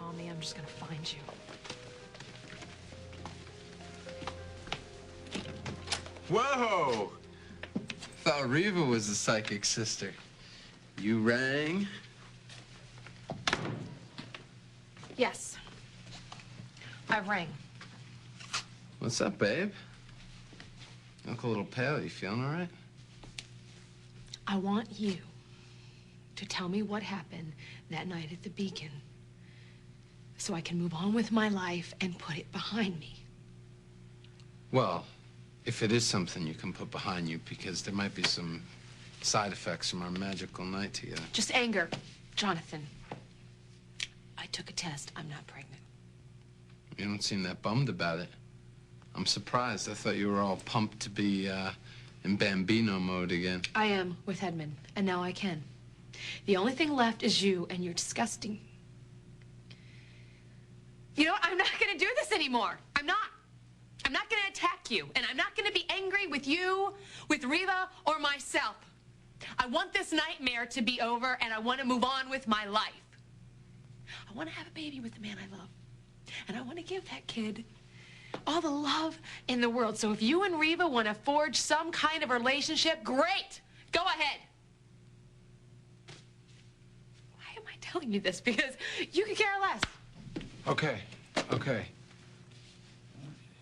call me, I'm just gonna find you. Whoa! Thought Reva was the psychic sister. You rang? Yes. I rang. What's up, babe? You look a little pale. You feeling all right? I want you to tell me what happened that night at the Beacon so I can move on with my life and put it behind me. Well, if it is something you can put behind you, because there might be some side effects from our magical night together. Just anger, Jonathan. I took a test. I'm not pregnant. You don't seem that bummed about it. I'm surprised. I thought you were all pumped to be in Bambino mode again. I am with Edmund, and now I can. The only thing left is you, and you're disgusting. You know what? I'm not gonna do this anymore. I'm not. I'm not gonna attack you, and I'm not gonna be angry with you, with Reva, or myself. I want this nightmare to be over, and I want to move on with my life. I want to have a baby with the man I love, and I want to give that kid all the love in the world. So if you and Reva want to forge some kind of relationship, great. Go ahead. Why am I telling you this? Because you could care less. Okay, okay.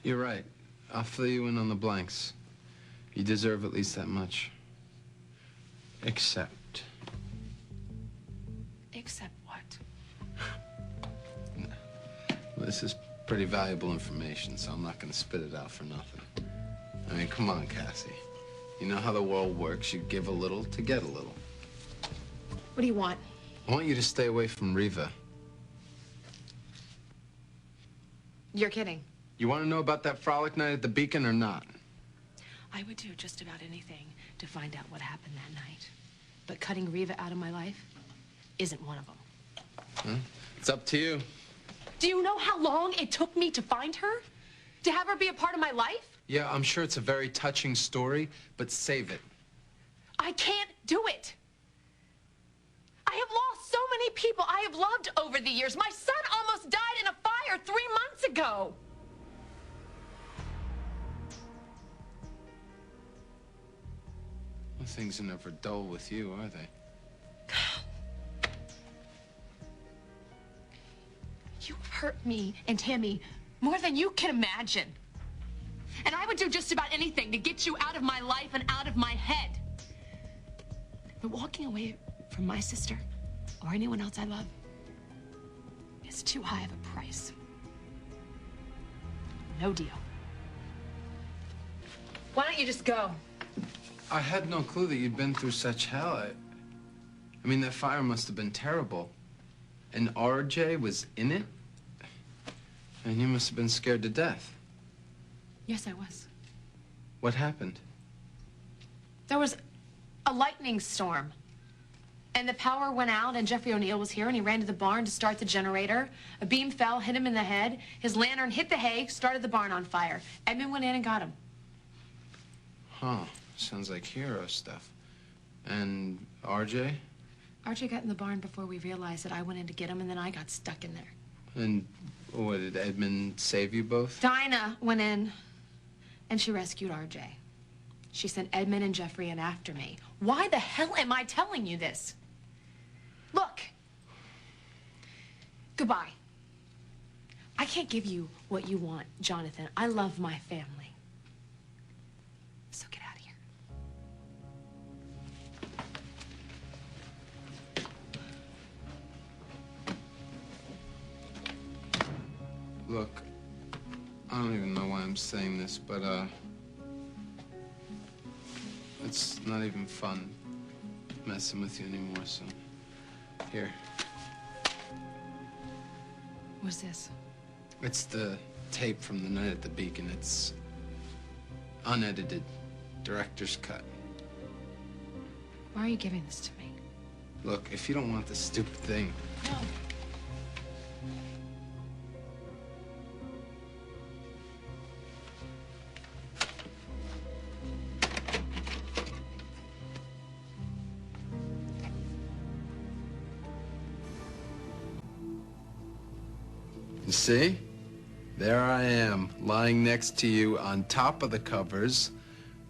You're right. I'll fill you in on the blanks. You deserve at least that much. Except... Except what? This is pretty valuable information, so I'm not gonna spit it out for nothing. I mean, come on, Cassie. You know how the world works. You give a little to get a little. What do you want? I want you to stay away from Reva. You're kidding. You want to know about that frolic night at the Beacon or not? I would do just about anything to find out what happened that night. But cutting Reva out of my life isn't one of them. Huh? It's up to you. Do you know how long it took me to find her? To have her be a part of my life? Yeah, I'm sure it's a very touching story, but save it. I can't do it. I have lost so many people I have loved over the years. My son almost died in a fire 3 months ago. Well, things are never dull with you, are they? You hurt me and Tammy more than you can imagine. And I would do just about anything to get you out of my life and out of my head. But walking away from my sister or anyone else I love is too high of a price. No deal. Why don't you just go? I had no clue that you'd been through such hell. I mean, that fire must have been terrible. And RJ was in it? And you must have been scared to death. Yes, I was. What happened? There was a lightning storm. And the power went out, and Jeffrey O'Neill was here, and he ran to the barn to start the generator. A beam fell, hit him in the head. His lantern hit the hay, started the barn on fire. Edmund went in and got him. Huh. Sounds like hero stuff. And RJ? RJ got in the barn before we realized that I went in to get him, and then I got stuck in there. And what, did Edmund save you both? Dinah went in, and she rescued RJ. She sent Edmund and Jeffrey in after me. Why the hell am I telling you this? Look. Goodbye. I can't give you what you want, Jonathan. I love my family. So get out of here. Look, I don't even know why I'm saying this, but, it's not even fun messing with you anymore, so here. What's this? It's the tape from the night at the Beacon. It's unedited, director's cut. Why are you giving this to me? Look, if you don't want this stupid thing... No. You see? There I am, lying next to you on top of the covers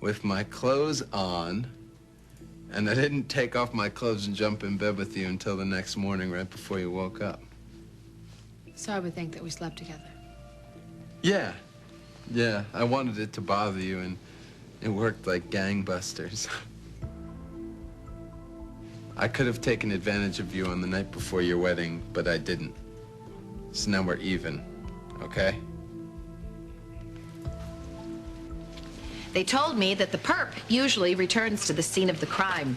with my clothes on. And I didn't take off my clothes and jump in bed with you until the next morning, right before you woke up. So I would think that we slept together. Yeah. Yeah, I wanted it to bother you, and it worked like gangbusters. I could have taken advantage of you on the night before your wedding, but I didn't. So now we're even, okay? They told me that the perp usually returns to the scene of the crime.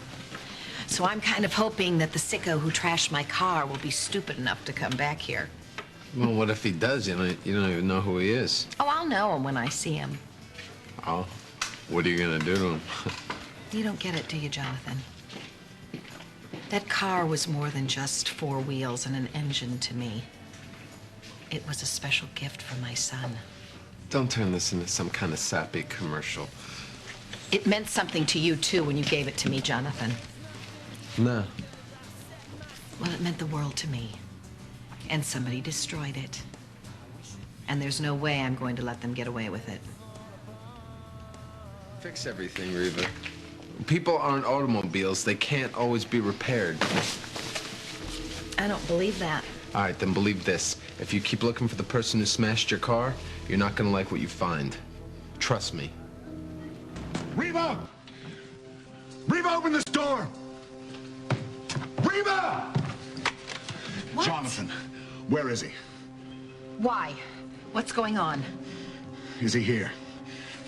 So I'm kind of hoping that the sicko who trashed my car will be stupid enough to come back here. Well, what if he does? You don't even know who he is. Oh, I'll know him when I see him. Oh, what are you gonna do to him? You don't get it, do you, Jonathan? That car was more than just 4 wheels and an engine to me. It was a special gift from my son. Don't turn this into some kind of sappy commercial. It meant something to you, too, when you gave it to me, Jonathan. No. Well, it meant the world to me. And somebody destroyed it. And there's no way I'm going to let them get away with it. Fix everything, Reva. People aren't automobiles. They can't always be repaired. I don't believe that. All right, then believe this. If you keep looking for the person who smashed your car, you're not gonna like what you find. Trust me. Reva! Reva, open this door! Reva! What? Jonathan, where is he? Why? What's going on? Is he here?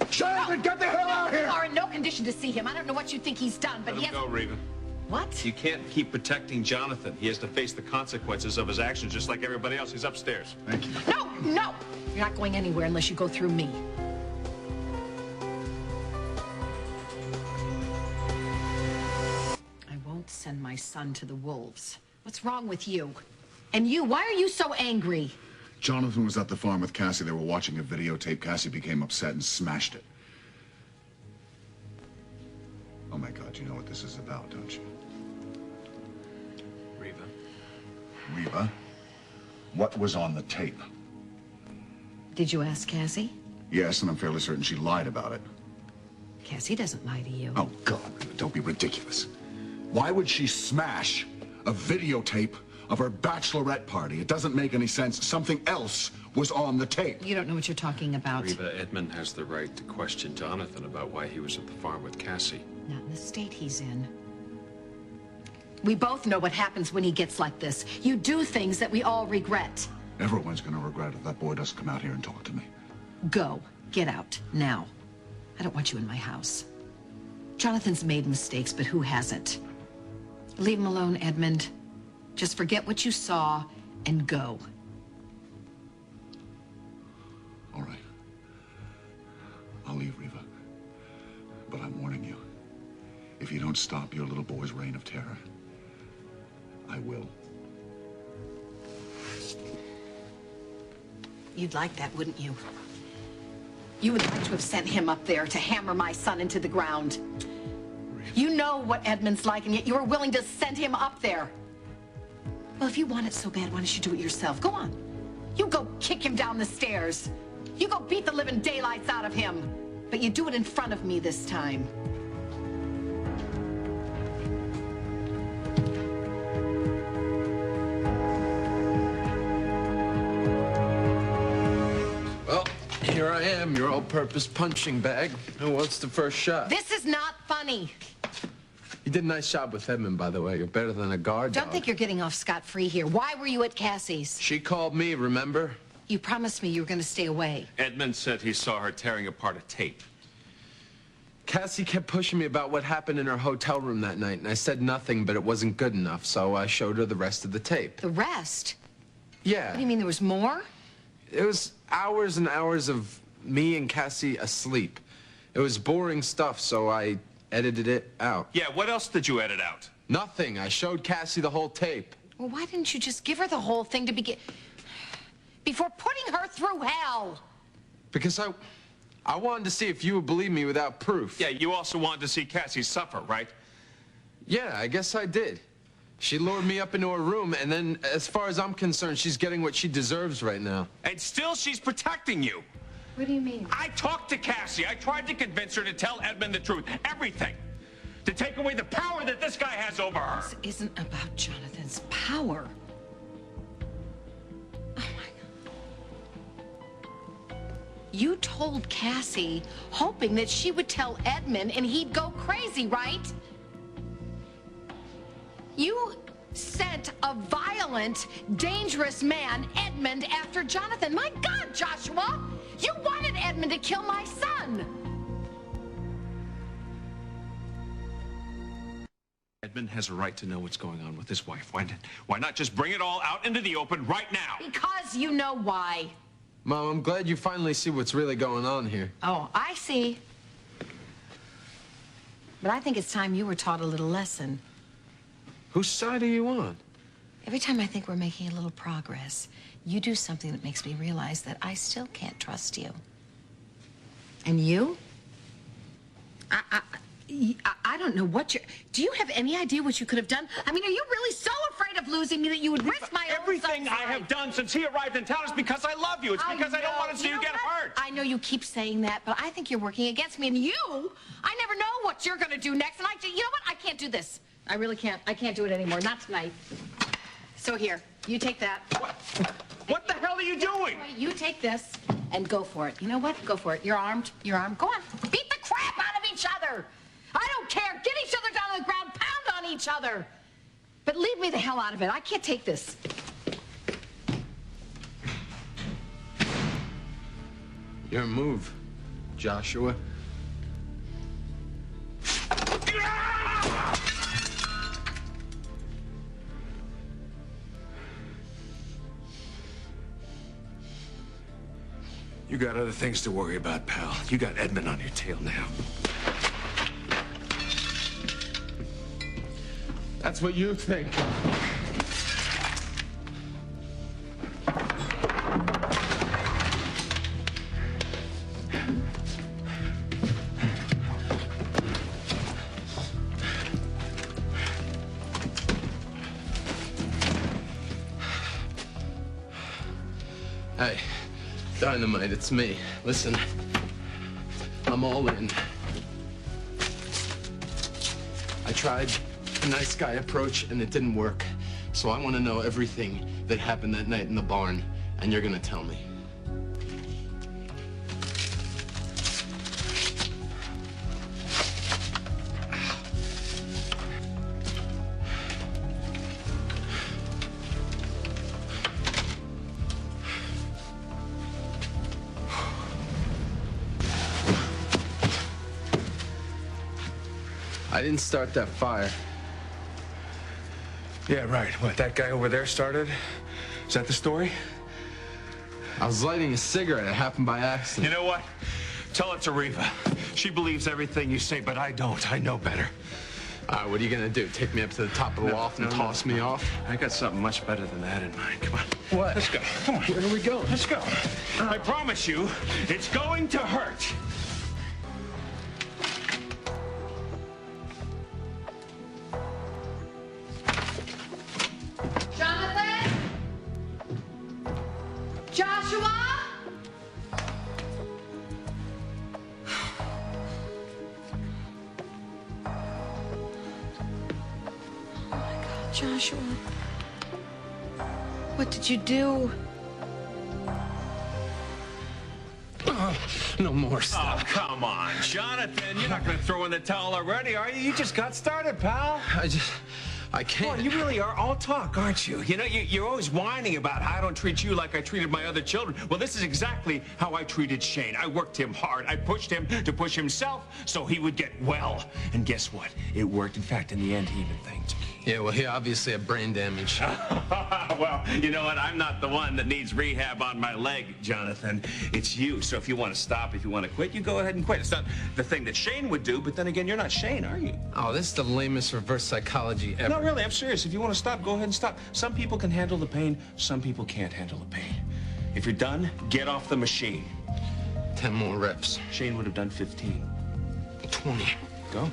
Jonathan, get the hell out You here! are in no condition to see him. I don't know what you think he's done, but Let he him has... go, Reva. What? You can't keep protecting Jonathan. He has to face the consequences of his actions just like everybody else. He's upstairs. Thank you. No, no! You're not going anywhere unless you go through me. I won't send my son to the wolves. What's wrong with you? And you, why are you so angry? Jonathan was at the farm with Cassie. They were watching a videotape. Cassie became upset and smashed it. Oh my God, you know what this is about, don't you? Reva. Reva, what was on the tape? Did you ask Cassie? Yes, and I'm fairly certain she lied about it. Cassie doesn't lie to you. Oh, God, Reva, don't be ridiculous. Why would she smash a videotape of her bachelorette party? It doesn't make any sense. Something else was on the tape. You don't know what you're talking about. Reva, Edmund has the right to question Jonathan about why he was at the farm with Cassie. Not in the state he's in. We both know what happens when he gets like this. You do things that we all regret. Everyone's gonna regret if that boy doesn't come out here and talk to me. Go. Get out. Now. I don't want you in my house. Jonathan's made mistakes, but who hasn't? Leave him alone, Edmund. Just forget what you saw and go. All right. I'll leave, Reva. But I'm warning you. If you don't stop your little boy's reign of terror, I will. You'd like that, wouldn't you? You would like to have sent him up there to hammer my son into the ground. You know what Edmund's like, and yet you were willing to send him up there. Well, if you want it so bad, why don't you do it yourself? Go on. You go kick him down the stairs. You go beat the living daylights out of him. But you do it in front of me this time. Well, here I am, your all-purpose punching bag. Who wants the first shot? This is not funny. You did a nice job with Edmund, by the way. You're better than a guard Don't dog. think you're getting off scot-free here. Why were you at Cassie's? She called me, remember? You promised me you were going to stay away. Edmund said he saw her tearing apart a tape. Cassie kept pushing me about what happened in her hotel room that night, and I said nothing, but it wasn't good enough, so I showed her the rest of the tape. The rest? Yeah. What do you mean, there was more? It was hours and hours of me and Cassie asleep. It was boring stuff, so I edited it out. Yeah, what else did you edit out? Nothing. I showed Cassie the whole tape. Well, why didn't you just give her the whole thing to begin... before putting her through hell? Because I wanted to see if you would believe me without proof. Yeah, you also wanted to see Cassie suffer, right? Yeah, I guess I did. She lured me up into her room, and then, as far as I'm concerned, she's getting what she deserves right now. And still she's protecting you. What do you mean? I talked to Cassie. I tried to convince her to tell Edmund the truth. Everything. To take away the power that this guy has over her. This isn't about Jonathan's power. Oh, my God. You told Cassie, hoping that she would tell Edmund and he'd go crazy, right? You sent a violent, dangerous man, Edmund, after Jonathan. My God, Joshua! You wanted Edmund to kill my son! Edmund has a right to know what's going on with his wife. Why not just bring it all out into the open right now? Because you know why. Mom, I'm glad you finally see what's really going on here. Oh, I see. But I think it's time you were taught a little lesson. Whose side are you on? Every time I think we're making a little progress, you do something that makes me realize that I still can't trust you. And you? I don't know what you're... Do you have any idea what you could have done? I mean, are you really so afraid of losing me that you would risk my own Everything I have done since he arrived in town is because I love you. It's because I don't want to see you get hurt. I know you keep saying that, but I think you're working against me. And you, I never know what you're going to do next. And you know what? I can't do this. I really can't. I can't do it anymore. Not tonight. So here, you take that. What the hell are you doing? You take this and go for it. You know what? Go for it. You're armed. You're armed. Go on. Beat the crap out of each other. I don't care. Get each other down on the ground. Pound on each other. But leave me the hell out of it. I can't take this. Your move, Joshua. You got other things to worry about, pal. You got Edmund on your tail now. That's what you think. Hey, Dynamite, it's me. Listen, I'm all in. I tried a nice guy approach and it didn't work. So I want to know everything that happened that night in the barn, and you're gonna tell me. I didn't start that fire. Yeah, right. What, that guy over there started? Is that the story? I was lighting a cigarette. It happened by accident. You know what? Tell it to Reva. She believes everything you say, but I don't. I know better. All right, what are you gonna do? Take me up to the top of the loft and toss me off? I got something much better than that in mind. Come on. What? Let's go. Come on. Where are we going? Let's go. I promise you, it's going to hurt. Jonathan? Joshua? Oh my God, Joshua. What did you do? No more stuff. Oh, come on, Jonathan. You're not going to throw in the towel already, are you? You just got started, pal. I can't. Boy, you really are all talk, aren't you? You know, you're always whining about how I don't treat you like I treated my other children. Well, this is exactly how I treated Shane. I worked him hard. I pushed him to push himself so he would get well. And guess what? It worked. In fact, in the end, he even thanked me. Yeah, well, he obviously had brain damage. Well, you know what? I'm not the one that needs rehab on my leg, Jonathan. It's you. So if you want to stop, if you want to quit, you go ahead and quit. It's not the thing that Shane would do, but then again, you're not Shane, are you? Oh, this is the lamest reverse psychology ever. No, really, I'm serious. If you want to stop, go ahead and stop. Some people can handle the pain. Some people can't handle the pain. If you're done, get off the machine. 10 more reps. Shane would have done 15. 20. Go.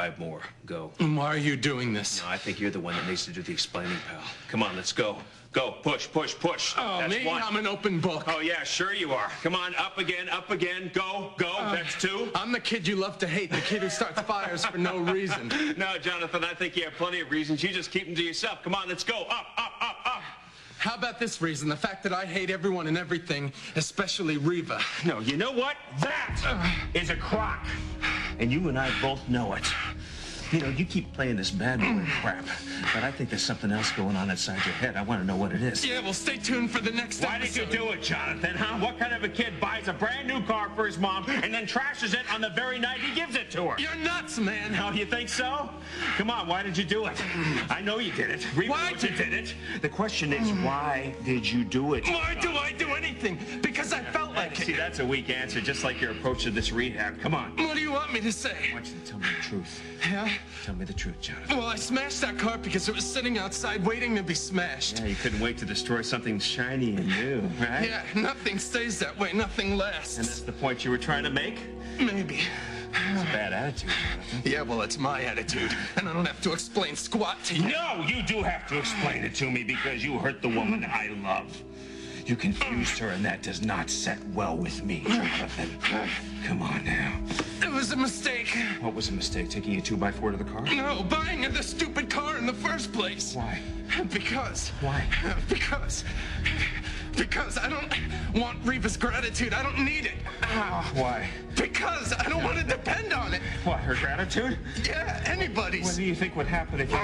5 more. Go. And why are you doing this? No, I think you're the one that needs to do the explaining, pal. Come on, let's go. Go, push, push, push. Oh, That's me? 1. I'm an open book. Oh, yeah, sure you are. Come on, up again, go, go. That's 2. I'm the kid you love to hate, the kid who starts fires for no reason. No, Jonathan, I think you have plenty of reasons. You just keep them to yourself. Come on, let's go. Up, up, up, up. How about this reason? The fact that I hate everyone and everything, especially Reva. No, you know what? That is a crock. And you and I both know it. You know, you keep playing this bad boy crap, but I think there's something else going on inside your head. I want to know what it is. Yeah, well, stay tuned for the next Why episode. did you do it, Jonathan, huh? What kind of a kid buys a brand new car for his mom and then trashes it on the very night he gives it to her? You're nuts, man. Oh, you think so? Come on, why did you do it? I know you did it. Reva knows you did it. The question is, why did you do it? Why do I do anything? Because I felt like See, it. that's a weak answer, just like your approach to this rehab. Come on. What do you want me to say? I want you to tell me the truth. Yeah? Tell me the truth, Jonathan. Well, I smashed that car because it was sitting outside waiting to be smashed. Yeah, you couldn't wait to destroy something shiny and new, right? Yeah, nothing stays that way, nothing lasts. And that's the point you were trying to make? Maybe. It's a bad attitude, Jonathan. Yeah, well, it's my attitude, and I don't have to explain squat to you. No, you do have to explain it to me because you hurt the woman I love. You confused her, and that does not set well with me, Jonathan. Come on now. It was a mistake. What was a mistake? Taking a 2x4 to the car? No, buying the stupid car in the first place. Why? Because. Why? Because I don't want Reva's gratitude. I don't need it. Why? Because I don't want to depend on it. What, her gratitude? Yeah, anybody's. What do you think would happen if you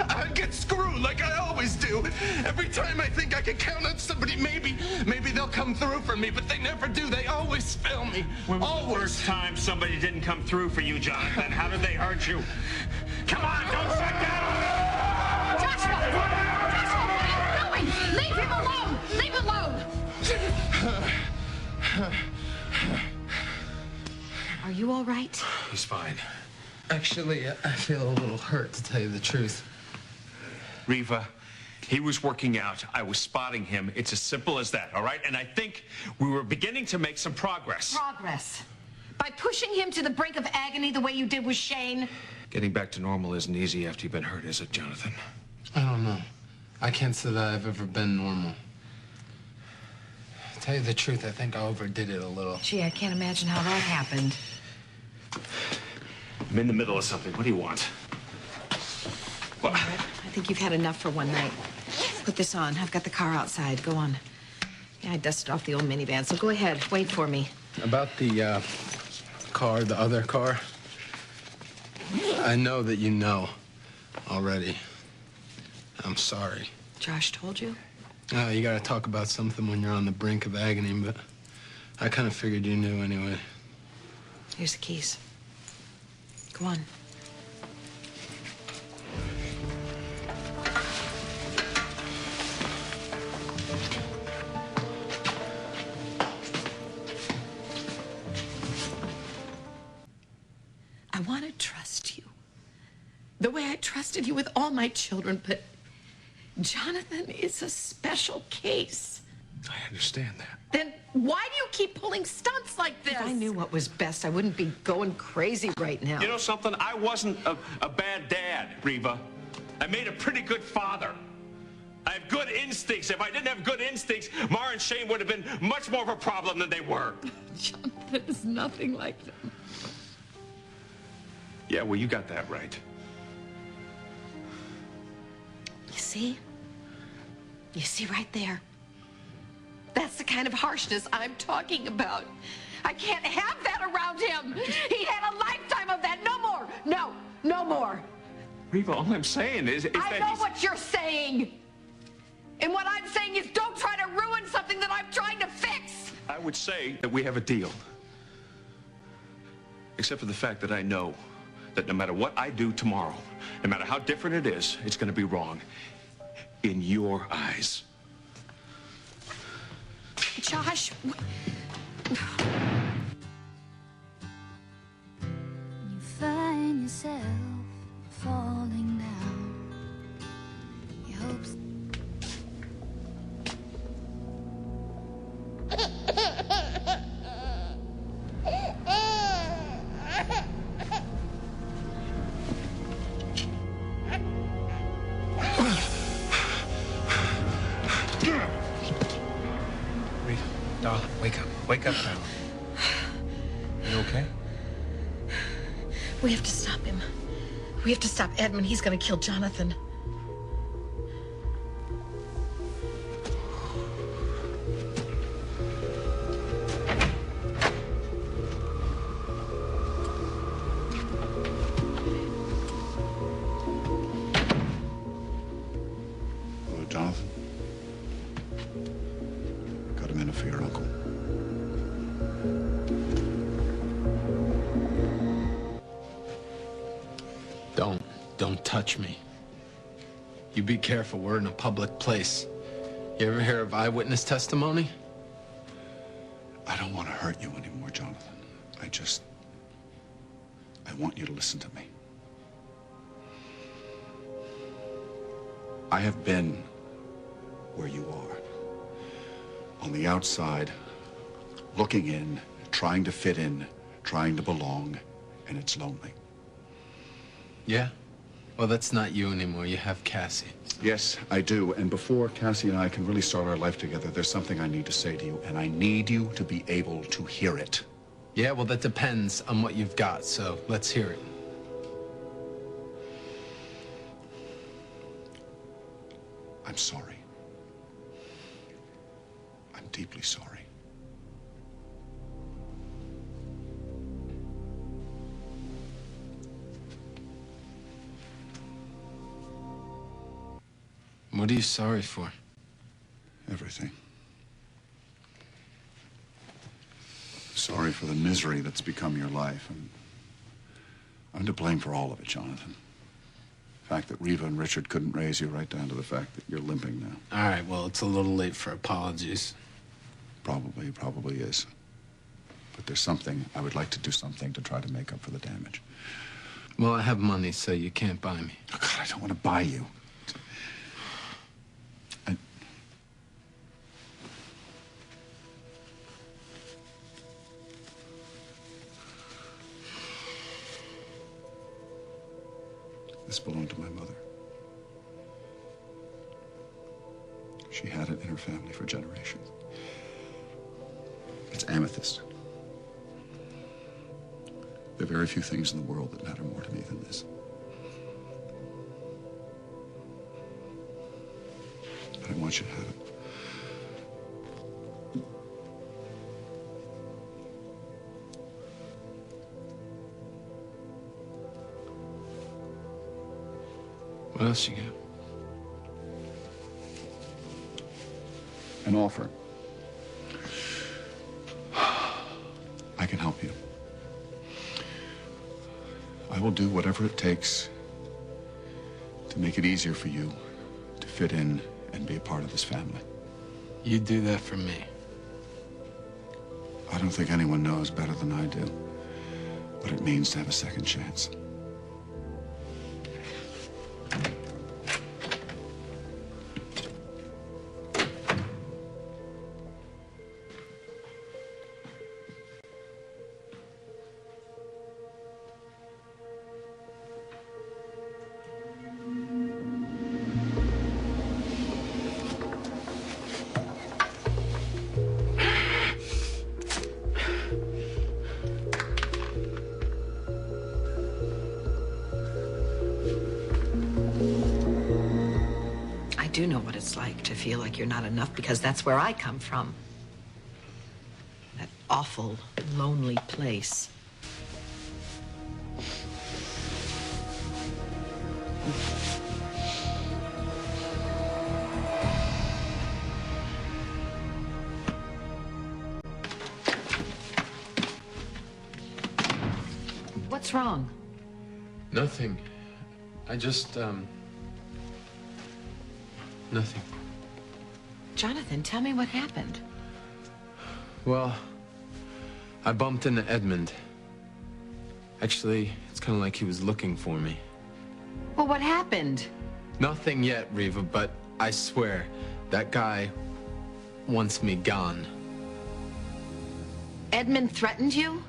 I'd get screwed like I always do. Every time I think I can count on somebody, maybe they'll come through for me, but they never do. They always fail me. When was always. the first time somebody didn't come through for you, Jonathan? How did they hurt you? Come on, don't shut down! Joshua! Joshua, what are you doing? Leave him alone! Leave him alone! Are you all right? He's fine. Actually, I feel a little hurt, to tell you the truth. Reva, he was working out. I was spotting him. It's as simple as that, all right? And I think we were beginning to make some progress. Progress. By pushing him to the brink of agony the way you did with Shane? Getting back to normal isn't easy after you've been hurt, is it, Jonathan? I don't know. I can't say that I've ever been normal. To tell you the truth, I think I overdid it a little. Gee, I can't imagine how that happened. I'm in the middle of something. What do you want? What? I think you've had enough for one night. Put this on. I've got the car outside. Go on. Yeah, I dusted off the old minivan, so go ahead. Wait for me. About the car, the other car, I know that you know already. I'm sorry. Josh told you? You gotta talk about something when you're on the brink of agony, but I kind of figured you knew anyway. Here's the keys. Go on. I want to trust you the way I trusted you with all my children, but Jonathan is a special case. I understand that. Then why do you keep pulling stunts like this? If I knew what was best, I wouldn't be going crazy right now. You know something? I wasn't a bad dad, Reva. I made a pretty good father. I have good instincts. If I didn't have good instincts, Mara and Shane would have been much more of a problem than they were. Jonathan is nothing like them. Yeah, well, you got that right. You see? You see right there? That's the kind of harshness I'm talking about. I can't have that around him. He had a lifetime of that. No more. No, no more. Reva, all I'm saying is I that know what you're saying. And what I'm saying is don't try to ruin something that I'm trying to fix. I would say that we have a deal. Except for the fact that I know that no matter what I do tomorrow, no matter how different it is, it's going to be wrong in your eyes. Josh. You find yourself falling down. Your hopes. Darling, wake up. Wake up now. You okay? We have to stop him. We have to stop Edmund. He's gonna kill Jonathan. Hello, Jonathan. Got a minute for your uncle. Don't touch me. You be careful, we're in a public place. You ever hear of eyewitness testimony? I don't want to hurt you anymore, Jonathan. I want you to listen to me. I have been where you are. On the outside, looking in, trying to fit in, trying to belong, and it's lonely. Yeah? Well, that's not you anymore. You have Cassie. Yes, I do. And before Cassie and I can really start our life together, there's something I need to say to you, and I need you to be able to hear it. Yeah, well, that depends on what you've got, so let's hear it. I'm sorry. I'm deeply sorry. What are you sorry for? Everything. Sorry for the misery that's become your life. I'm to blame for all of it, Jonathan. The fact that Reva and Richard couldn't raise you, right down to the fact that you're limping now. All right, well, it's a little late for apologies. Probably is. But there's something, I would like to do something to try to make up for the damage. Well, I have money, so you can't buy me. Oh, God, I don't want to buy you. This belonged to my mother. She had it in her family for generations. It's amethyst. There are very few things in the world that matter more to me than this. I want you to have it. What else you got? An offer. I can help you. I will do whatever it takes to make it easier for you to fit in and be a part of this family. You do that for me. I don't think anyone knows better than I do what it means to have a second chance. I do know what it's like to feel like you're not enough, because that's where I come from. That awful, lonely place. What's wrong? Nothing. I just, nothing. Jonathan, tell me what happened. Well, I bumped into Edmund. Actually, it's kind of like he was looking for me. Well, what happened? Nothing yet, Reva, but I swear, that guy wants me gone. Edmund threatened you?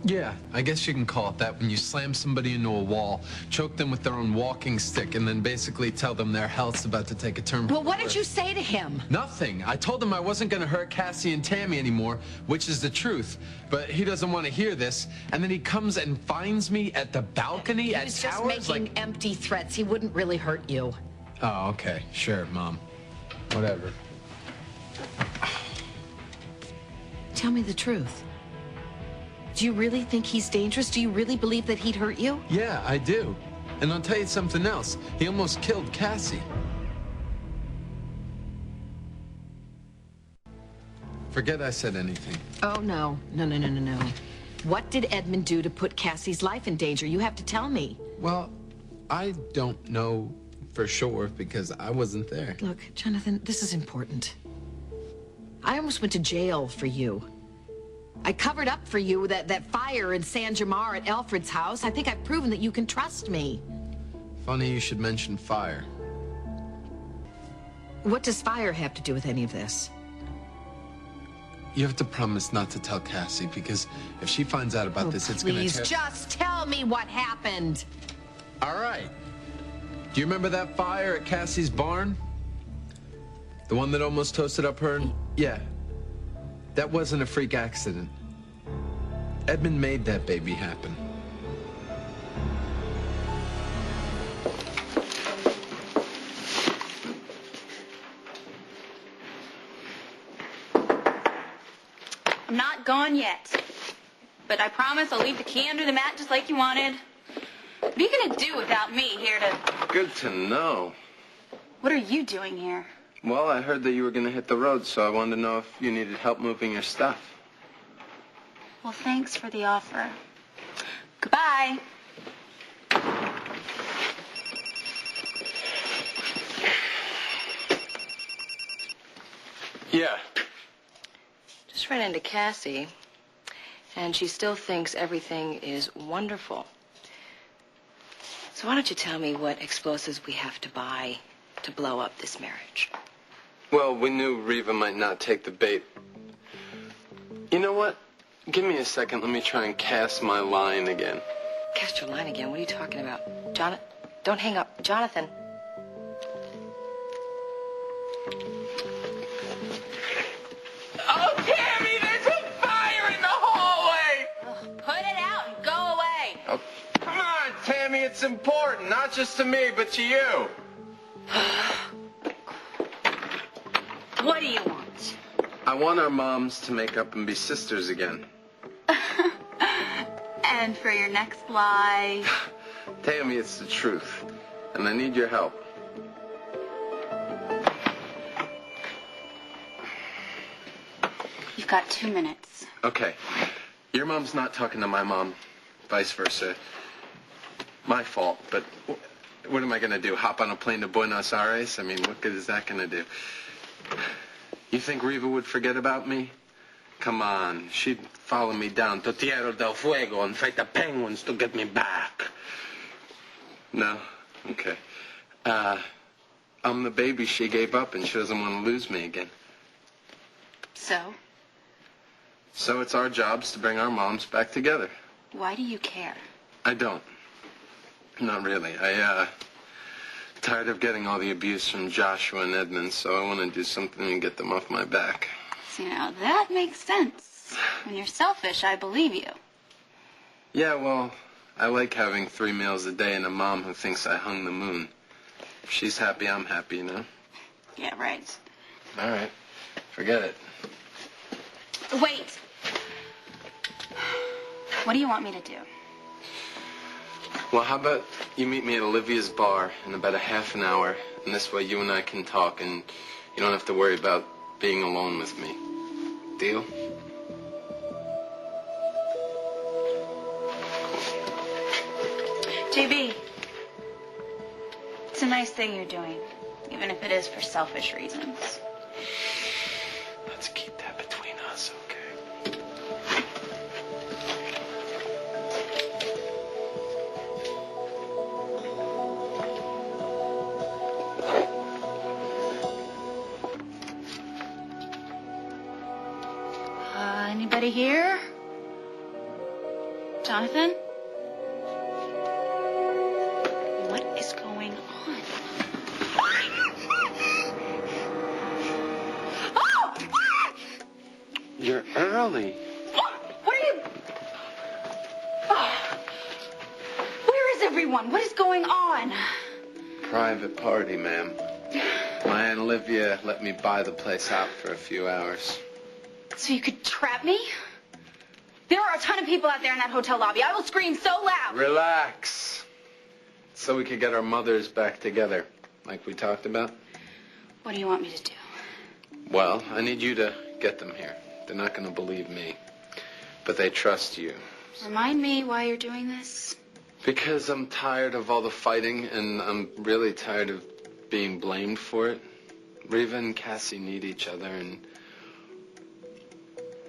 Yeah, I guess you can call it that when you slam somebody into a wall, choke them with their own walking stick, and then basically tell them their health's about to take a turn. Well, what did you say to him? Nothing. I told him I wasn't going to hurt Cassie and Tammy anymore, which is the truth. But he doesn't want to hear this, and then he comes and finds me at the balcony at He was Towers. just making empty threats. He wouldn't really hurt you. Oh, okay. Sure, Mom. Whatever. Tell me the truth. Do you really think he's dangerous? Do you really believe that he'd hurt you? Yeah, I do. And I'll tell you something else. He almost killed Cassie. Forget I said anything. Oh, no. No. What did Edmund do to put Cassie's life in danger? You have to tell me. Well, I don't know for sure because I wasn't there. Look, Jonathan, this is important. I almost went to jail for you. I covered up for you that fire in San Jamar at Alfred's house. I think I've proven that you can trust me. Funny you should mention fire. What does fire have to do with any of this? You have to promise not to tell Cassie because if she finds out about this, it's gonna Please, just tell me what happened. All right. Do you remember that fire at Cassie's barn? The one that almost toasted up her? Yeah. That wasn't a freak accident. Edmund made that baby happen. I'm not gone yet. But I promise I'll leave the key under the mat just like you wanted. What are you gonna do without me here to... Good to know. What are you doing here? Well, I heard that you were going to hit the road, so I wanted to know if you needed help moving your stuff. Well, thanks for the offer. Goodbye. Yeah. Just ran into Cassie, and she still thinks everything is wonderful. So why don't you tell me what explosives we have to buy to blow up this marriage? Well, we knew Reva might not take the bait. You know what? Give me a second. Let me try and cast my line again. Cast your line again? What are you talking about? Don't hang up. Jonathan. Oh, Tammy, there's a fire in the hallway! Put it out and go away. Oh, come on, Tammy. It's important. Not just to me, but to you. What do you want? I want our moms to make up and be sisters again. And for your next lie... Tammy, it's the truth. And I need your help. You've got 2 minutes. Okay. Your mom's not talking to my mom. Vice versa. My fault, but what am I going to do? Hop on a plane to Buenos Aires? I mean, what good is that going to do? You think Reva would forget about me? Come on. She'd follow me down to Tierra del Fuego and fight the penguins to get me back. No? Okay. I'm the baby she gave up and she doesn't want to lose me again. So? So it's our jobs to bring our moms back together. Why do you care? I don't. Not really. Tired of getting all the abuse from Joshua and Edmund, so I want to do something and get them off my back. See, now that makes sense. When you're selfish, I believe you. Yeah, well, I like having 3 meals a day and a mom who thinks I hung the moon. If she's happy, I'm happy, you know? Yeah, right. All right. Forget it. Wait. What do you want me to do? Well, how about you meet me at Olivia's bar in about a half an hour, and this way you and I can talk, and you don't have to worry about being alone with me. Deal? JB, it's a nice thing you're doing, even if it is for selfish reasons. Let's keep that between us, okay? Anybody here? Jonathan? What is going on? Oh! You're early. What are you... Oh. Where is everyone? What is going on? Private party, ma'am. My Aunt Olivia let me buy the place out for a few hours. So you could trap me? There are a ton of people out there in that hotel lobby. I will scream so loud. Relax. So we could get our mothers back together, like we talked about. What do you want me to do? Well, I need you to get them here. They're not going to believe me, but they trust you. Remind me why you're doing this. Because I'm tired of all the fighting, and I'm really tired of being blamed for it. Riva and Cassie need each other, and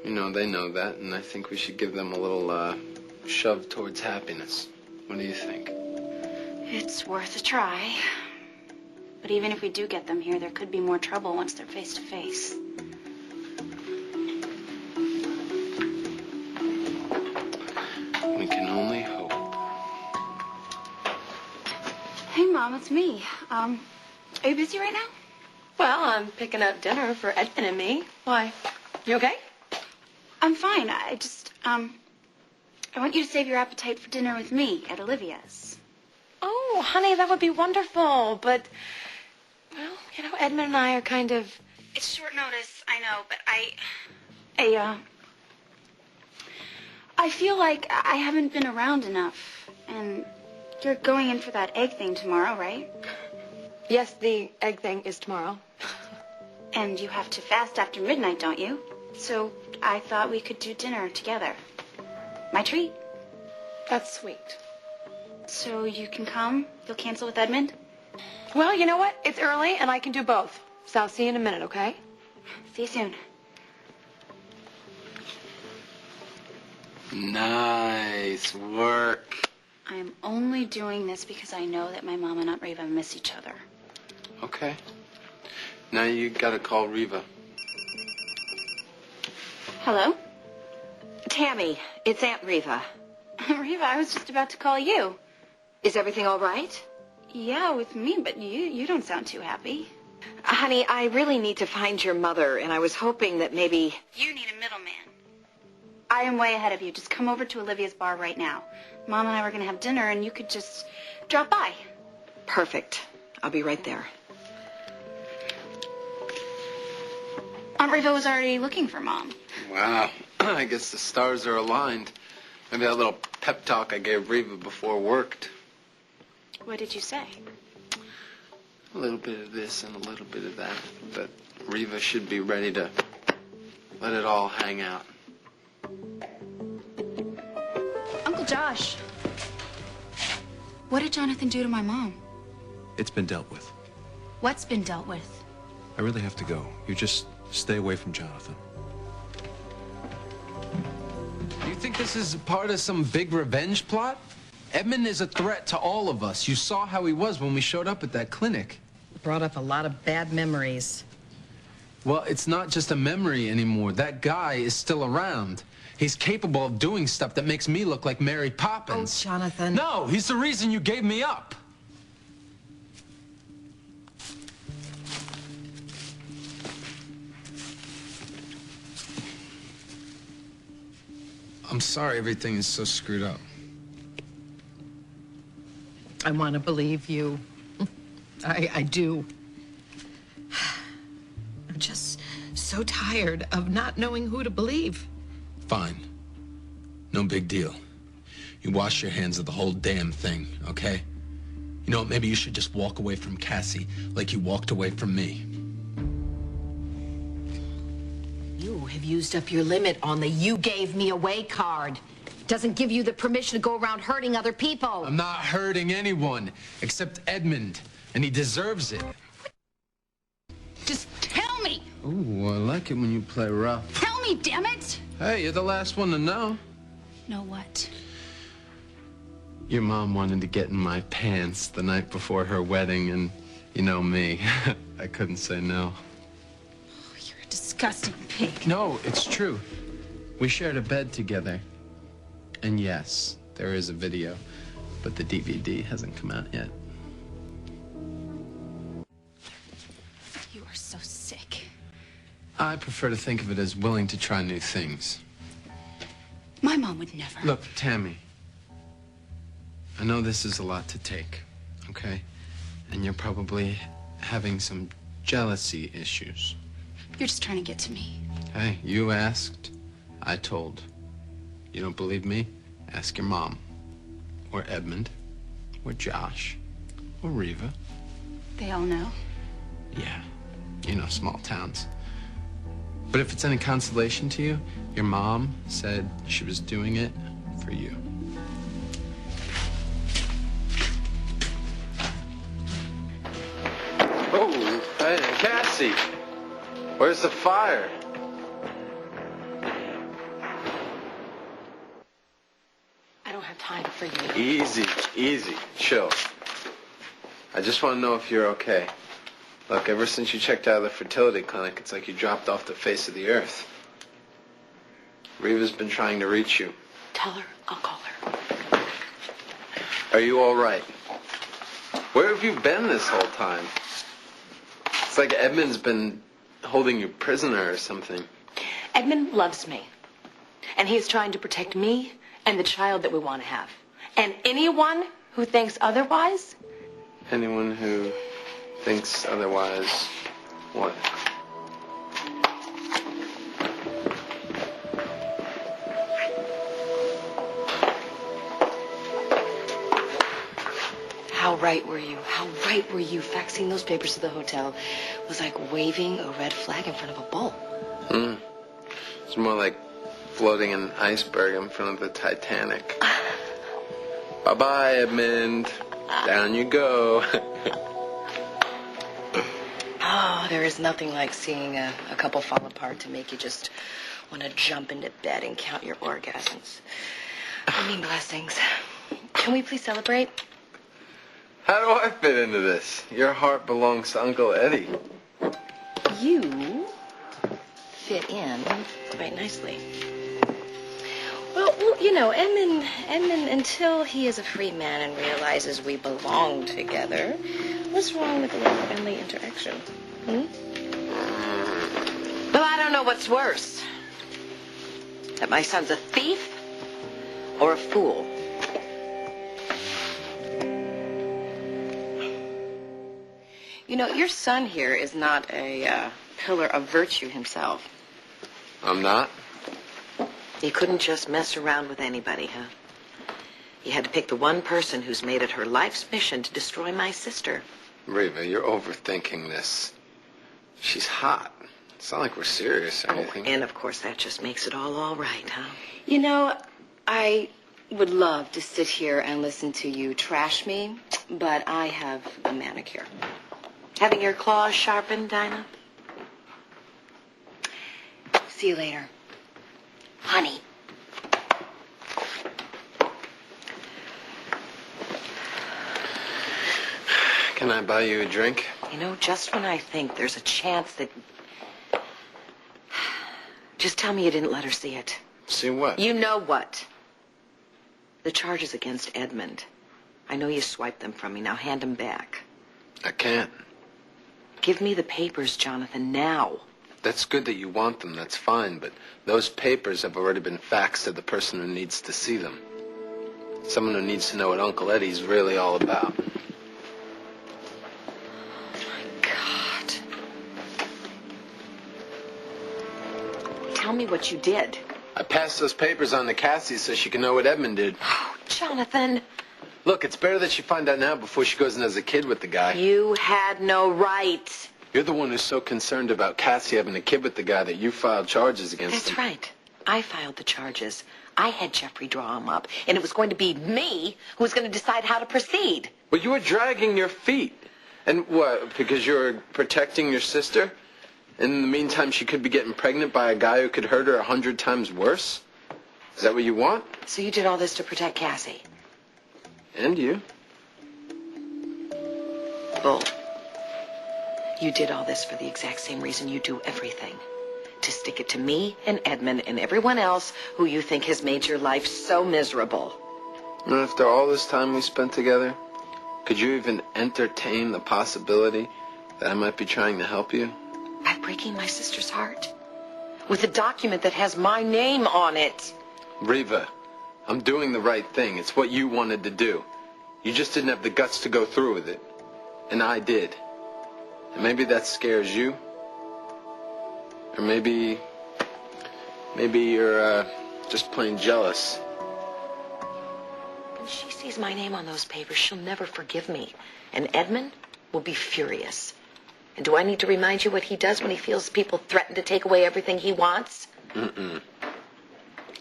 you know, they know that, and I think we should give them a little shove towards happiness. What do you think? It's worth a try. But even if we do get them here, there could be more trouble once they're face to face. We can only hope. Hey, Mom, it's me. Are you busy right now? Well, I'm picking up dinner for Edmund and me. Why? You okay? I'm fine. I just, I want you to save your appetite for dinner with me at Olivia's. Oh, honey, that would be wonderful. But, well, you know, Edmund and I are kind of... It's short notice, I know, but I feel like I haven't been around enough. And you're going in for that egg thing tomorrow, right? Yes, the egg thing is tomorrow. And you have to fast after midnight, don't you? So I thought we could do dinner together. My treat. That's sweet. So you can come? You'll cancel with Edmund? Well, you know what? It's early, and I can do both. So I'll see you in a minute, okay? See you soon. Nice work. I am only doing this because I know that my mom and Aunt Riva miss each other. Okay. Now you gotta call Riva. Hello? Tammy, it's Aunt Riva. Riva, I was just about to call you. Is everything all right? Yeah, with me, but you don't sound too happy. Honey, I really need to find your mother, and I was hoping that maybe... You need a middleman. I am way ahead of you. Just come over to Olivia's bar right now. Mom and I were going to have dinner, and you could just drop by. Perfect. I'll be right there. Aunt Riva was already looking for Mom. Wow. I guess the stars are aligned. Maybe that little pep talk I gave Riva before worked. What did you say? A little bit of this and a little bit of that. But Riva should be ready to let it all hang out. Uncle Josh, what did Jonathan do to my mom? It's been dealt with. What's been dealt with? I really have to go. You just stay away from Jonathan. You think this is part of some big revenge plot? Edmund is a threat to all of us. You saw how he was when we showed up at that clinic. Brought up a lot of bad memories. Well, it's not just a memory anymore. That guy is still around. He's capable of doing stuff that makes me look like Mary Poppins. Oh, Jonathan. No, he's the reason you gave me up. I'm sorry everything is so screwed up. I want to believe you. I do. I'm just so tired of not knowing who to believe. Fine. No big deal. You wash your hands of the whole damn thing, okay? You know what, maybe you should just walk away from Cassie like you walked away from me. You have used up your limit on the "you gave me away" card. Doesn't give you the permission to go around hurting other people. I'm not hurting anyone except Edmund, and he deserves it. Just tell me. Ooh, I like it when you play rough. Tell me, damn it. Hey, you're the last one to know. Know what? Your mom wanted to get in my pants the night before her wedding, and you know me. I couldn't say no. Oh, you're a disgusting pig. No, it's true. We shared a bed together. And yes, there is a video, but the DVD hasn't come out yet. You are so sick. I prefer to think of it as willing to try new things. My mom would never. Look, Tammy, I know this is a lot to take, okay? And you're probably having some jealousy issues. You're just trying to get to me. Hey, you asked, I told. You don't believe me? Ask your mom. Or Edmund. Or Josh. Or Reva. They all know. Yeah, you know, small towns. But if it's any consolation to you, your mom said she was doing it for you. Oh, hey, Cassie. Where's the fire? I don't have time for you. Easy, easy, chill. I just want to know if you're okay. Look, ever since you checked out of the fertility clinic, it's like you dropped off the face of the earth. Reva's been trying to reach you. Tell her I'll call her. Are you all right? Where have you been this whole time? It's like Edmund's been holding you prisoner or something. Edmund loves me. And he is trying to protect me and the child that we want to have. And anyone who thinks otherwise... Anyone who thinks otherwise, what? How right were you? How right were you? Faxing those papers to the hotel was like waving a red flag in front of a bull. It's more like floating an iceberg in front of the Titanic. Bye-bye, Edmund. Down you go. Oh, there is nothing like seeing a couple fall apart to make you just want to jump into bed and count your orgasms. I mean blessings. Can we please celebrate? How do I fit into this? Your heart belongs to Uncle Eddie. You fit in quite nicely. Well, you know, Edmund, until he is a free man and realizes we belong together, what's wrong with a little friendly interaction? Well, I don't know what's worse. That my son's a thief or a fool. You know, your son here is not a pillar of virtue himself. I'm not? You couldn't just mess around with anybody, huh? You had to pick the one person who's made it her life's mission to destroy my sister. Reva, you're overthinking this. She's hot. It's not like we're serious or anything. And of course that just makes it all right, huh? You know, I would love to sit here and listen to you trash me, but I have a manicure. Having your claws sharpened, Dinah? See you later. Honey. Can I buy you a drink? You know, just when I think there's a chance that... Just tell me you didn't let her see it. See what? You know what? The charges against Edmund. I know you swiped them from me. Now hand them back. I can't. Give me the papers, Jonathan, now. That's good that you want them, that's fine, but those papers have already been faxed to the person who needs to see them. Someone who needs to know what Uncle Eddie's really all about. Oh, my God. Tell me what you did. I passed those papers on to Cassie so she can know what Edmund did. Oh, Jonathan. Look, it's better that she find out now before she goes and has a kid with the guy. You had no right. You're the one who's so concerned about Cassie having a kid with the guy that you filed charges against him. That's right. I filed the charges. I had Jeffrey draw him up, and it was going to be me who was going to decide how to proceed. Well, you were dragging your feet. And what, because you're protecting your sister? In the meantime, she could be getting pregnant by a guy who could hurt her 100 times worse? Is that what you want? So you did all this to protect Cassie? And you. Bull. You did all this for the exact same reason you do everything. to stick it to me and Edmund and everyone else who you think has made your life so miserable. And after all this time we spent together, could you even entertain the possibility that I might be trying to help you? By breaking my sister's heart with a document that has my name on it. Riva, I'm doing the right thing. It's what you wanted to do. You just didn't have the guts to go through with it. And I did. And maybe that scares you. Or maybe you're just plain jealous. When she sees my name on those papers, she'll never forgive me. And Edmund will be furious. And do I need to remind you what he does when he feels people threaten to take away everything he wants? Mm-mm.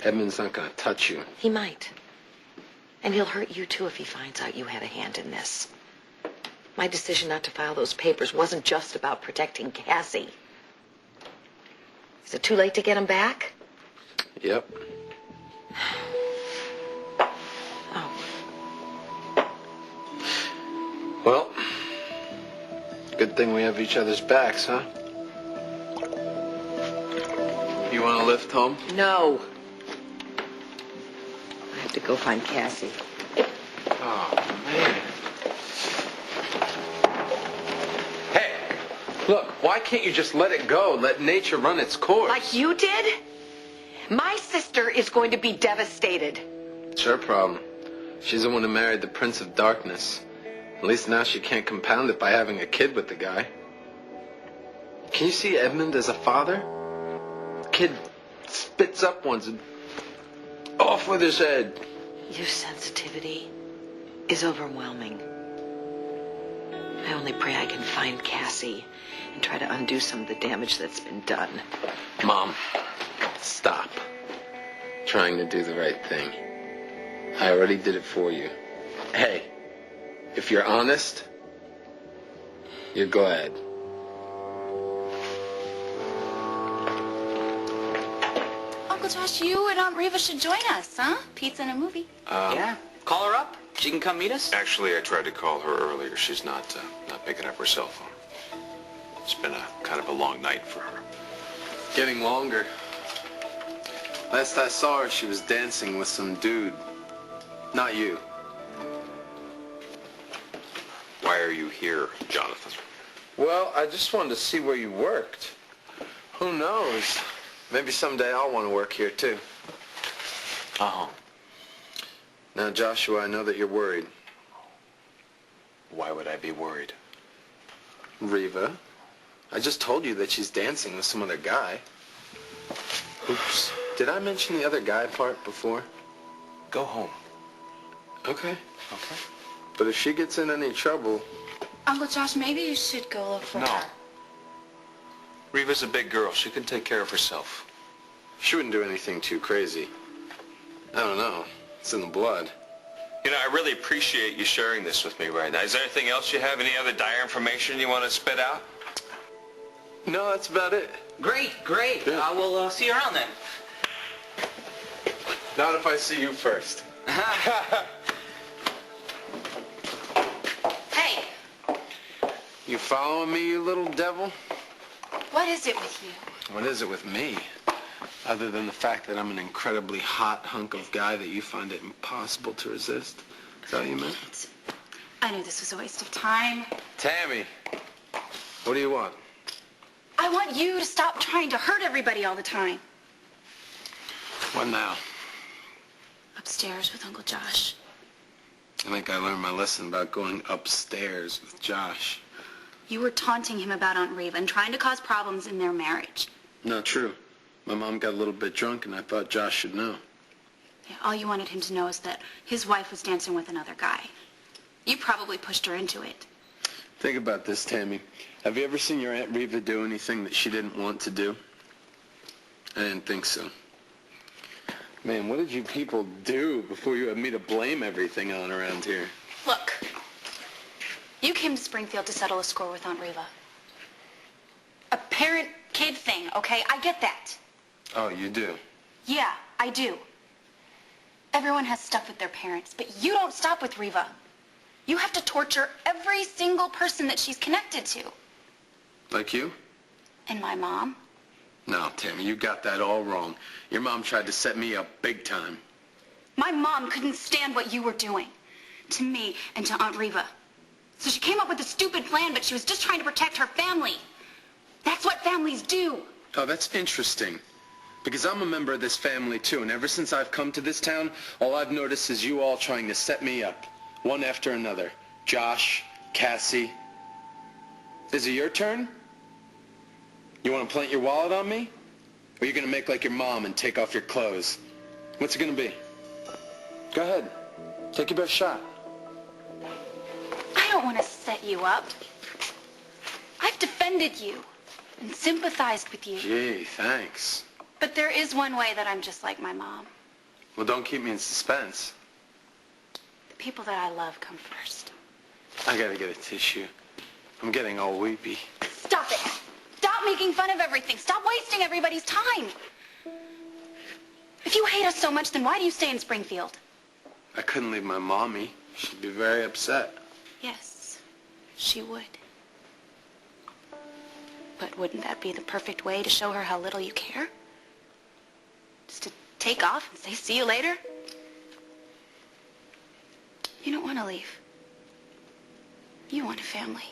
Edmund's not gonna touch you. He might. And he'll hurt you, too, if he finds out you had a hand in this. My decision not to file those papers wasn't just about protecting Cassie. Is it too late to get him back? Yep. Oh. Well, good thing we have each other's backs, huh? You want to lift home? No. I have to go find Cassie. Oh, man. Hey, look, why can't you just let it go? Let nature run its course. Like you did? My sister is going to be devastated. It's her problem. She's the one who married the Prince of Darkness. At least now she can't compound it by having a kid with the guy. Can you see Edmund as a father? The kid spits up once and off with his head. Your sensitivity is overwhelming. I only pray I can find Cassie and try to undo some of the damage that's been done. Mom, stop trying to do the right thing. I already did it for you. Hey, if you're honest, you're glad. Uncle Josh, you and Aunt Reva should join us, huh? Pizza and a movie. Yeah, call her up. She can come meet us. Actually, I tried to call her earlier. She's not picking up her cell phone. It's been a kind of a long night for her. Getting longer. Last I saw her, she was dancing with some dude. Not you. Why are you here, Jonathan? Well, I just wanted to see where you worked. Who knows? Maybe someday I'll want to work here, too. Uh-huh. Now, Joshua, I know that you're worried. Why would I be worried? Riva, I just told you that she's dancing with some other guy. Oops. Did I mention the other guy part before? Go home. Okay. Okay. But if she gets in any trouble... Uncle Josh, maybe you should go look for No. her. Reva's a big girl. She can take care of herself. She wouldn't do anything too crazy. I don't know. It's in the blood. You know, I really appreciate you sharing this with me right now. Is there anything else you have? Any other dire information you want to spit out? No, that's about it. Great, great. Yeah. We'll see you around then. Not if I see you first. Hey, You following me, you little devil? what is it with you? What is it with me? Other than the fact that I'm an incredibly hot hunk of guy that you find it impossible to resist? Is that what you meant? I knew this was a waste of time. Tammy, what do you want? I want you to stop trying to hurt everybody all the time. What now? Upstairs with Uncle Josh. I think I learned my lesson about going upstairs with Josh. You were taunting him about Aunt Reva and trying to cause problems in their marriage. Not true. My mom got a little bit drunk and I thought Josh should know. Yeah, all you wanted him to know is that his wife was dancing with another guy. You probably pushed her into it. Think about this, Tammy. Have you ever seen your Aunt Reva do anything that she didn't want to do? I didn't think so. Man, what did you people do before you had me to blame everything on around here? Look, you came to Springfield to settle a score with Aunt Reva. A parent-kid thing, okay? I get that. Oh, you do? Yeah, I do. Everyone has stuff with their parents, but you don't stop with Reva. You have to torture every single person that she's connected to. Like you? And my mom. No, Tammy, you got that all wrong. Your mom tried to set me up big time. My mom couldn't stand what you were doing to me and to Aunt Reva. So she came up with a stupid plan, but she was just trying to protect her family. That's what families do. Oh, that's interesting. Because I'm a member of this family, too, and ever since I've come to this town, all I've noticed is you all trying to set me up, one after another. Josh, Cassie. Is it your turn? You want to plant your wallet on me? Or are you going to make like your mom and take off your clothes? What's it going to be? Go ahead. Take your best shot. I don't want to set you up. I've defended you and sympathized with you. Gee, thanks. But there is one way that I'm just like my mom. Well, don't keep me in suspense. The people that I love come first. I gotta get a tissue. I'm getting all weepy. Stop it! Stop making fun of everything. Stop wasting everybody's time. If you hate us so much, then why do you stay in Springfield? I couldn't leave my mommy. She'd be very upset. Yes, she would. But wouldn't that be the perfect way to show her how little you care? Just to take off and say, see you later? You don't want to leave. You want a family.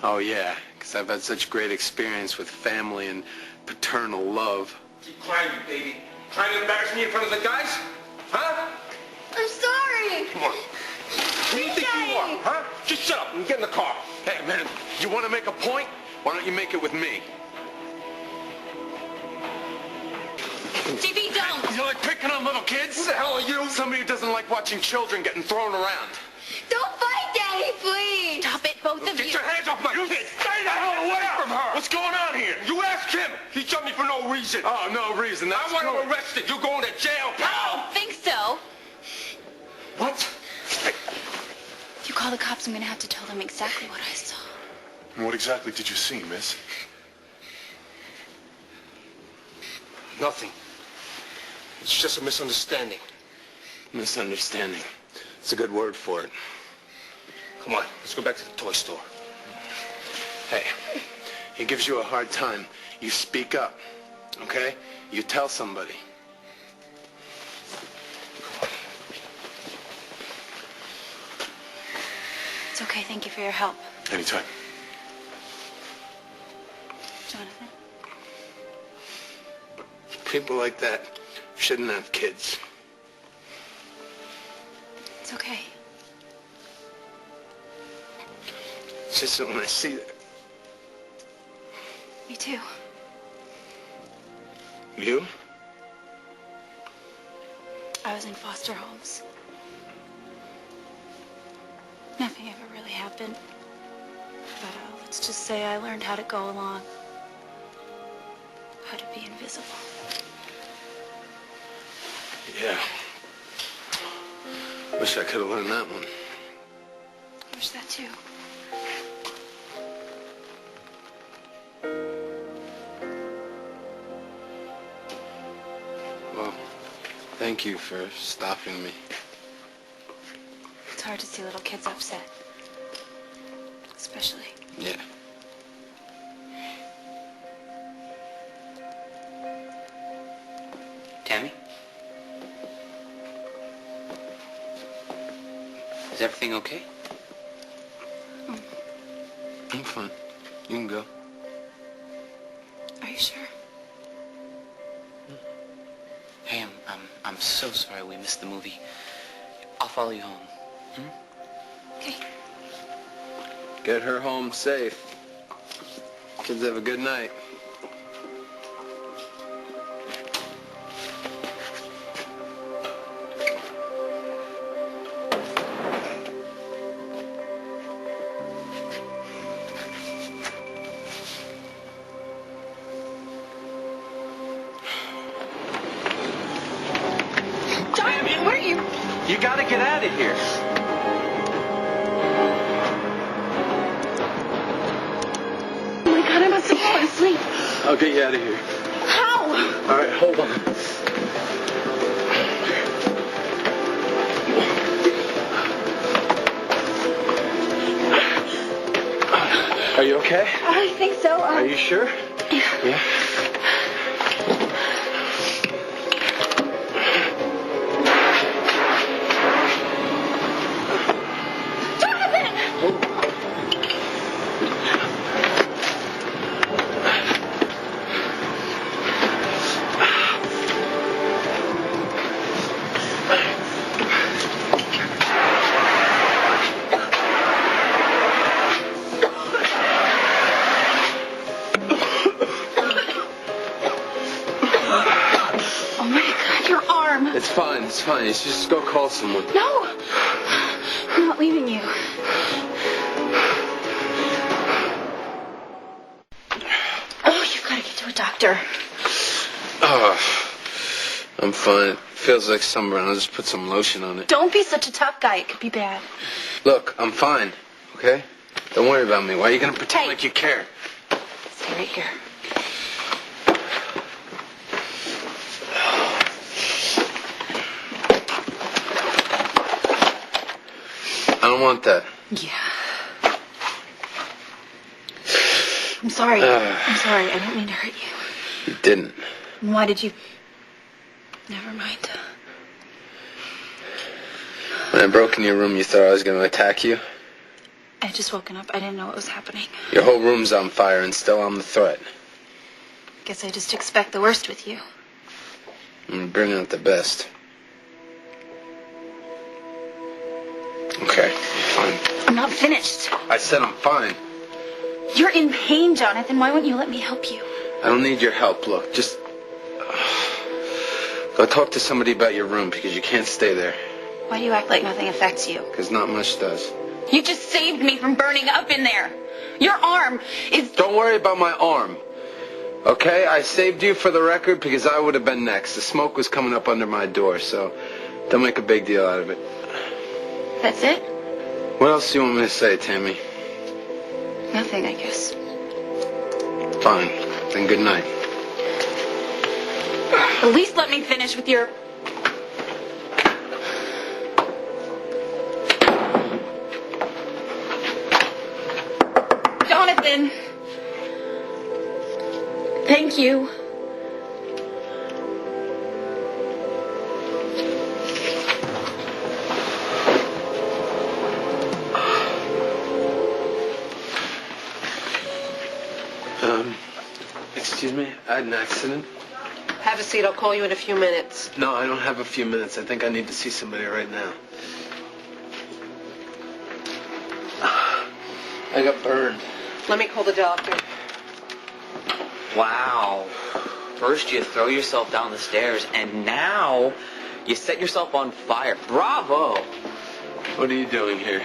Oh, yeah, because I've had such great experience with family and paternal love. Keep quiet, you baby. Trying to embarrass me in front of the guys? Huh? I'm sorry. Come on. Who do you think you are, huh? Just shut up and get in the car. Hey, man, you want to make a point? Why don't you make it with me? JB, don't. You like picking on little kids? Who the hell are you? Somebody who doesn't like watching children getting thrown around. Don't fight, Daddy, please. Stop it, both of you. Get your hands off my kid. Stay the hell away from her. What's going on here? You ask him. He shot me for no reason. Oh, no reason. That's I want cool. him arrested. You're going to jail, I pal. don't think so. What? If you call the cops, I'm going to have to tell them exactly what I saw. And what exactly did you see, miss? Nothing. It's just a misunderstanding. Misunderstanding. It's a good word for it. Come on, let's go back to the toy store. Hey, he gives you a hard time. You speak up, okay? You tell somebody. It's okay. Thank you for your help. Anytime. Jonathan? People like that shouldn't have kids. It's okay. It's just that when I see that. Me too. You? I was in foster homes. Nothing ever really happened. But let's just say I learned how to go along. How to be invisible. Yeah. Wish I could have learned that one. I wish that too. Well, thank you for stopping me. It's hard to see little kids upset. Especially. Yeah. Tammy? Is everything okay? I'm fine. You can go. Are you sure? Hey, I'm so sorry we missed the movie. I'll follow you home. Okay. Get her home safe. Kids have a good night. Jonathan, where are you? You gotta get out of here. Oh my God, I must have fallen asleep. I'll get you out of here. How? All right, hold on. Are you okay? I think so. Are you sure? Yeah. Yeah? fine. It's fine. You should just go call someone. No! I'm not leaving you. Oh, you've got to get to a doctor. Oh, I'm fine. It feels like sunburn. I'll just put some lotion on it. Don't be such a tough guy. It could be bad. Look, I'm fine, okay? Don't worry about me. Why are you going to pretend like you care? Stay right here. I don't want that. Yeah. I'm sorry. I'm sorry. I didn't mean to hurt you. You didn't. Why did you... Never mind. When I broke in your room, you thought I was going to attack you? I had just woken up. I didn't know what was happening. Your whole room's on fire and still I'm the threat. Guess I just expect the worst with you. I'm bringing out the best. Okay, fine. I'm not finished. I said I'm fine. You're in pain, Jonathan. Why won't you let me help you? I don't need your help. Look, just... go talk to somebody about your room because you can't stay there. Why do you act like nothing affects you? Because not much does. You just saved me from burning up in there. Your arm is... Don't worry about my arm. Okay? I saved you for the record because I would have been next. The smoke was coming up under my door, so don't make a big deal out of it. That's it? What else do you want me to say, Tammy? Nothing, I guess. Fine. Then good night. At least let me finish with your... Jonathan. Thank you. Excuse me? I had an accident. Have a seat. I'll call you in a few minutes. No, I don't have a few minutes. I think I need to see somebody right now. I got burned. Let me call the doctor. Wow. First you throw yourself down the stairs, and now you set yourself on fire. Bravo! What are you doing here?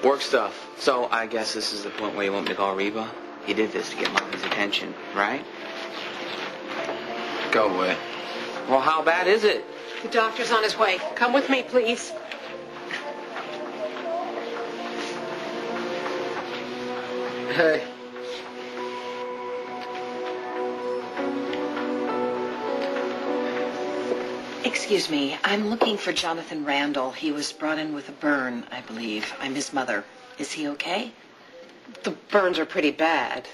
Work stuff. So I guess this is the point where you want me to call Reba? You did this to get Mommy's attention, right? Go away. Well, how bad is it? The doctor's on his way. Come with me, please. Hey. Excuse me, I'm looking for Jonathan Randall. He was brought in with a burn, I believe. I'm his mother. Is he okay? The burns are pretty bad.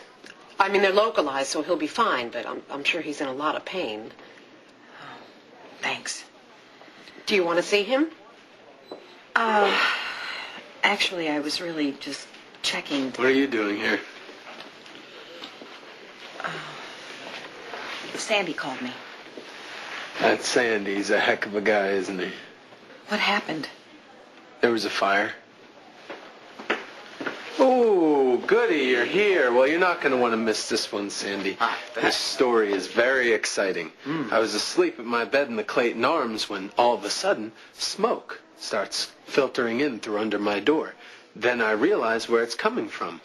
I mean, they're localized, so he'll be fine, but I'm sure he's in a lot of pain. Thanks. Do you want to see him? Actually, I was really just checking. What are you doing here? Sandy called me. That Sandy, he's a heck of a guy, isn't he? What happened? There was a fire. Ooh, goody, you're here. Well, you're not going to want to miss this one, Sandy. This story is very exciting. I was asleep at my bed in the Clayton Arms when all of a sudden smoke starts filtering in through under my door. Then I realize where it's coming from.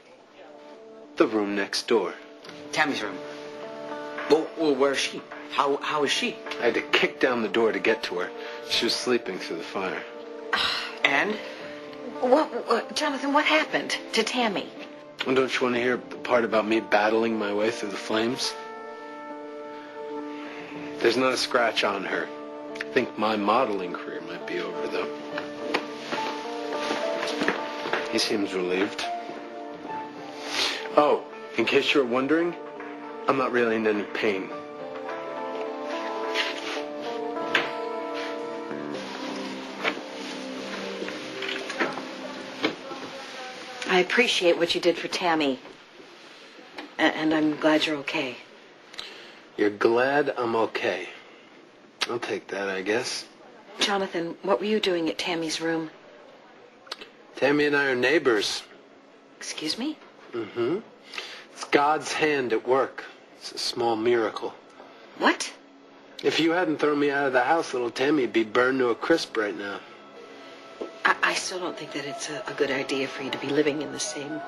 The room next door. Tammy's room. Well, where is she? How is she? I had to kick down the door to get to her. She was sleeping through the fire. And? Jonathan, what happened to Tammy? Well, don't you want to hear the part about me battling my way through the flames? There's not a scratch on her. I think my modeling career might be over, though. He seems relieved. Oh, in case you're wondering, I'm not really in any pain. I appreciate what you did for Tammy. And I'm glad you're okay. You're glad I'm okay. I'll take that, I guess. Jonathan, what were you doing at Tammy's room? Tammy and I are neighbors. Excuse me? Mm-hmm. It's God's hand at work. It's a small miracle. What? If you hadn't thrown me out of the house, little Tammy'd be burned to a crisp right now. I still don't think that it's a good idea for you to be living in the same...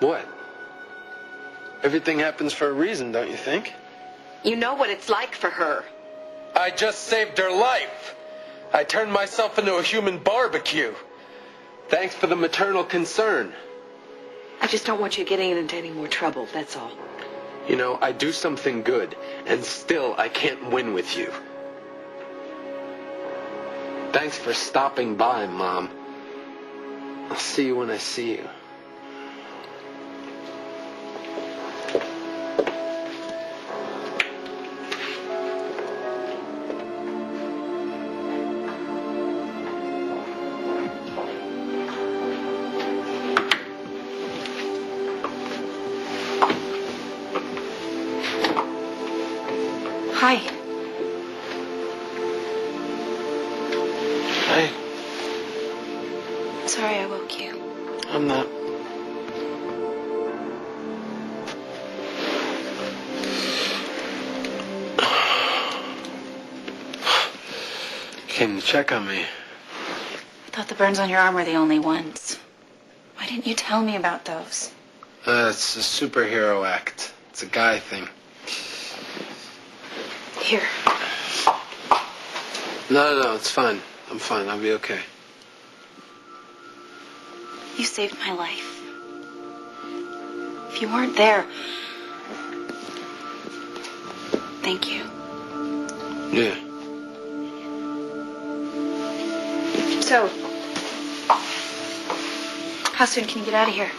What? Everything happens for a reason, don't you think? You know what it's like for her. I just saved her life. I turned myself into a human barbecue. Thanks for the maternal concern. I just don't want you getting into any more trouble, that's all. You know, I do something good, and still I can't win with you. Thanks for stopping by, Mom. I'll see you when I see you. Hi. Hey. Sorry I woke you. I'm not. Came to check on me. I thought the burns on your arm were the only ones. Why didn't you tell me about those? It's a superhero act. It's a guy thing. Here. No, it's fine. I'm fine. I'll be okay. You saved my life. If you weren't there... Thank you. Yeah. So... How soon can you get out of here?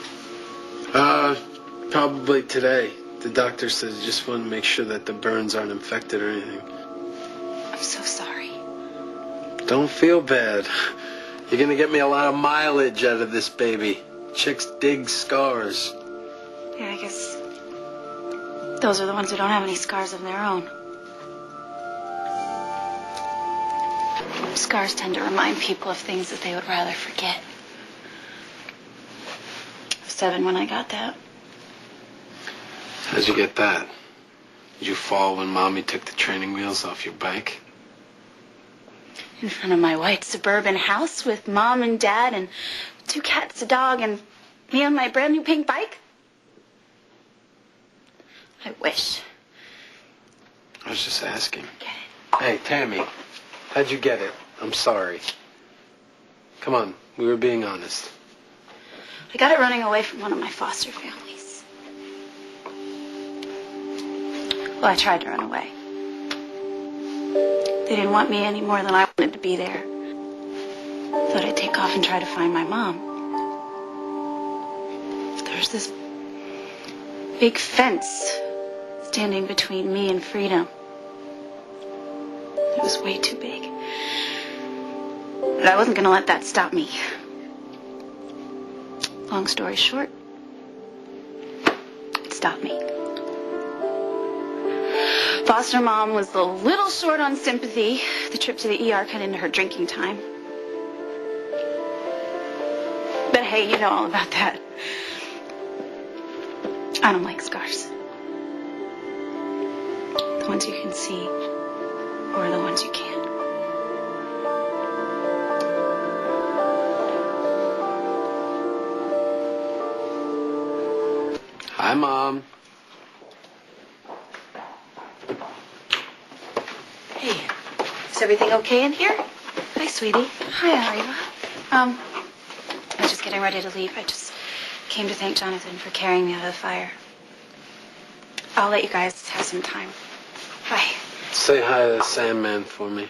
Probably today. The doctor says he just wanted to make sure that the burns aren't infected or anything. I'm so sorry. Don't feel bad. You're gonna get me a lot of mileage out of this baby. Chicks dig scars. Yeah, I guess those are the ones who don't have any scars of their own. Scars tend to remind people of things that they would rather forget. I was 7 when I got that. How'd you get that? Did you fall when Mommy took the training wheels off your bike? In front of my white suburban house with Mom and Dad and 2 cats, a dog, and me on my brand new pink bike? I wish. I was just asking. Get it? Hey, Tammy, how'd you get it? I'm sorry. Come on, we were being honest. I got it running away from one of my foster families. Well, I tried to run away. They didn't want me any more than I wanted to be there. Thought I'd take off and try to find my mom. There was this big fence standing between me and freedom. It was way too big. But I wasn't going to let that stop me. Long story short, it stopped me. Foster mom was a little short on sympathy. The trip to the ER cut into her drinking time. But hey, you know all about that. I don't like scars. The ones you can see, or the ones you can't. Hi, Mom. Hey, is everything okay in here? Hi, sweetie. Hi, Ariva. I was just getting ready to leave. I just came to thank Jonathan for carrying me out of the fire. I'll let you guys have some time. Bye. Say hi to the Sandman for me.